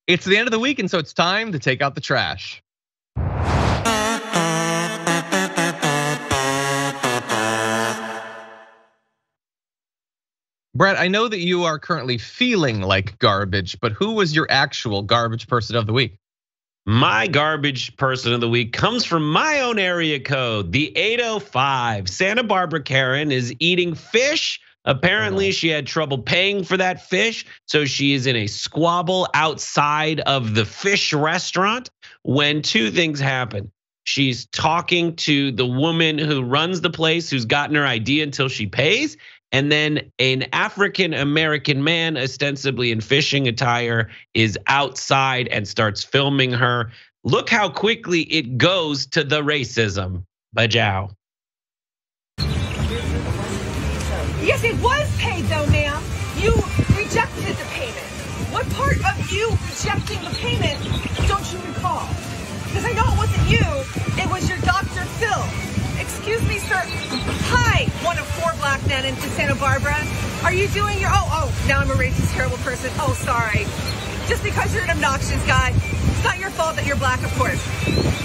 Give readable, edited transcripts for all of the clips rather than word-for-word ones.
It's the end of the week, and so it's time to take out the trash. Brett, I know that you are currently feeling like garbage, but who was your actual garbage person of the week? My garbage person of the week comes from my own area code, the 805. Santa Barbara Karen is eating fish. Apparently, she had trouble paying for that fish, so she is in a squabble outside of the fish restaurant when two things happen. She's talking to the woman who runs the place, who's gotten her ID until she pays. And then an African-American man, ostensibly in fishing attire, is outside and starts filming her. Look how quickly it goes to the racism. Bajow. Yes, it was paid though, ma'am. You rejected the payment. What part of you rejecting the payment don't you recall? Because I know it wasn't you, it was your Dr. Phil. Excuse me, sir. Hi, one of 4 black men in Santa Barbara. Are you doing your, now I'm a racist, terrible person. Oh, sorry. Just because you're an obnoxious guy, it's not your fault that you're black, of course.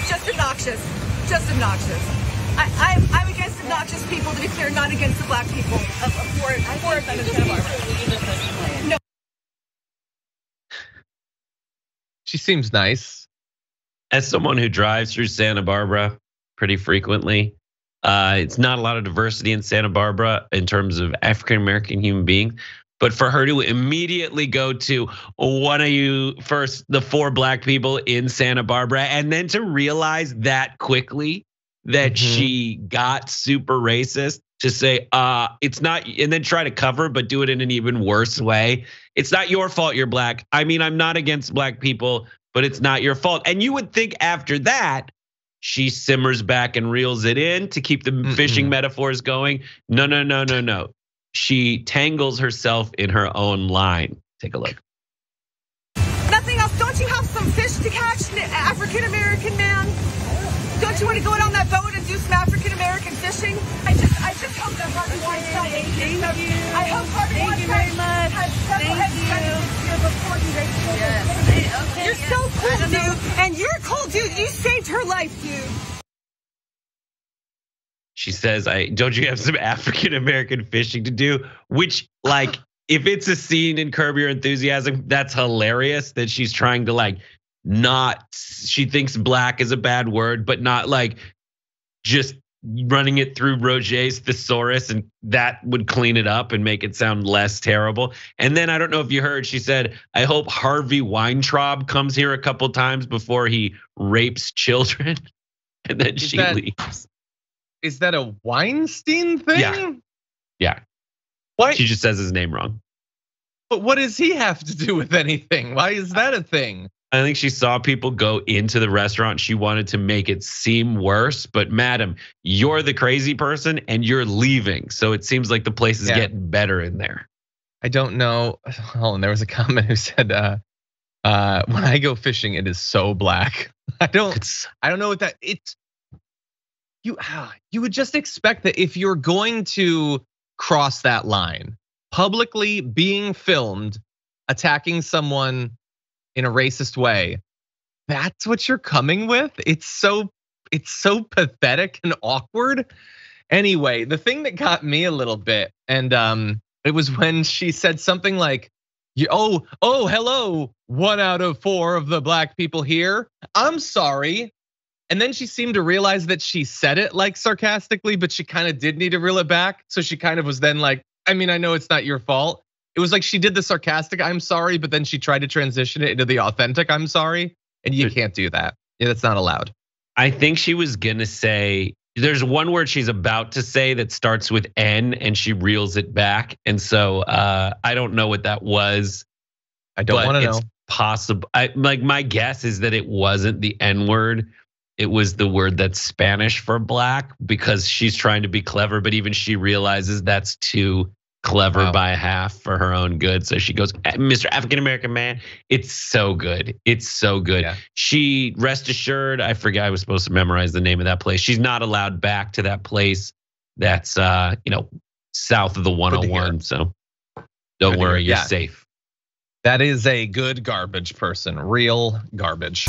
Just obnoxious, just obnoxious. I'm against obnoxious people, to be clear, not against the black people of Santa Barbara. No. She seems nice. As someone who drives through Santa Barbara pretty frequently, it's not a lot of diversity in Santa Barbara in terms of African-American human beings. But for her to immediately go to one of you first, the 4 black people in Santa Barbara, and then to realize that quickly that she got super racist, to say, it's not, and then try to cover, but do it in an even worse way. It's not your fault you're black. I mean, I'm not against black people, but it's not your fault. And you would think after that, she simmers back and reels it in to keep the fishing metaphors going. No. She tangles herself in her own line. Take a look. Nothing else. Don't you have some fish to catch, African-American man? Don't you want to go out on that boat and do some African-American fishing? I just hope that Harvey Weinstein. Thank you. I hope Harvey Weinstein very much. Yes. You're so cool, dude. And you're cool, dude. You saved her life, dude. She says, don't you have some African-American fishing to do? Which, like, if it's a scene in Curb Your Enthusiasm, that's hilarious that she's trying to she thinks black is a bad word, but not like just running it through Roget's thesaurus, and that would clean it up and make it sound less terrible. And then I don't know if you heard, she said, I hope Harvey Weintraub comes here a couple times before he rapes children. And then she leaves. Is that a Weinstein thing? Yeah. What? She just says his name wrong. But what does he have to do with anything? Why is that a thing? I think she saw people go into the restaurant. She wanted to make it seem worse. But madam, you're the crazy person and you're leaving. So it seems like the place is getting better in there. I don't know. Hold on, there was a comment who said, when I go fishing, it is so black. I don't know what that, you would just expect that if you're going to cross that line, publicly being filmed, attacking someone in a racist way, that's what you're coming with? It's so pathetic and awkward. Anyway, the thing that got me a little bit, and it was when she said something like, hello, 1 out of 4 of the black people here. I'm sorry. And then she seemed to realize that she said it like sarcastically, but she kind of did need to reel it back. So she kind of was then like, I mean, I know it's not your fault. It was like she did the sarcastic, I'm sorry, but then she tried to transition it into the authentic, I'm sorry. And you can't do that. Yeah, that's not allowed. I think she was gonna say, there's one word she's about to say that starts with N and she reels it back. And so I don't know what that was. I don't want to know. It's possible. My guess is that it wasn't the N word. It was the word that's Spanish for black, because she's trying to be clever, but even she realizes that's too clever by half for her own good. So she goes, Mr. African-American man, it's so good. It's so good. Yeah. She, rest assured, I forget, I was supposed to memorize the name of that place. She's not allowed back to that place that's south of the 101. So don't worry, you're safe. That is a good garbage person, real garbage.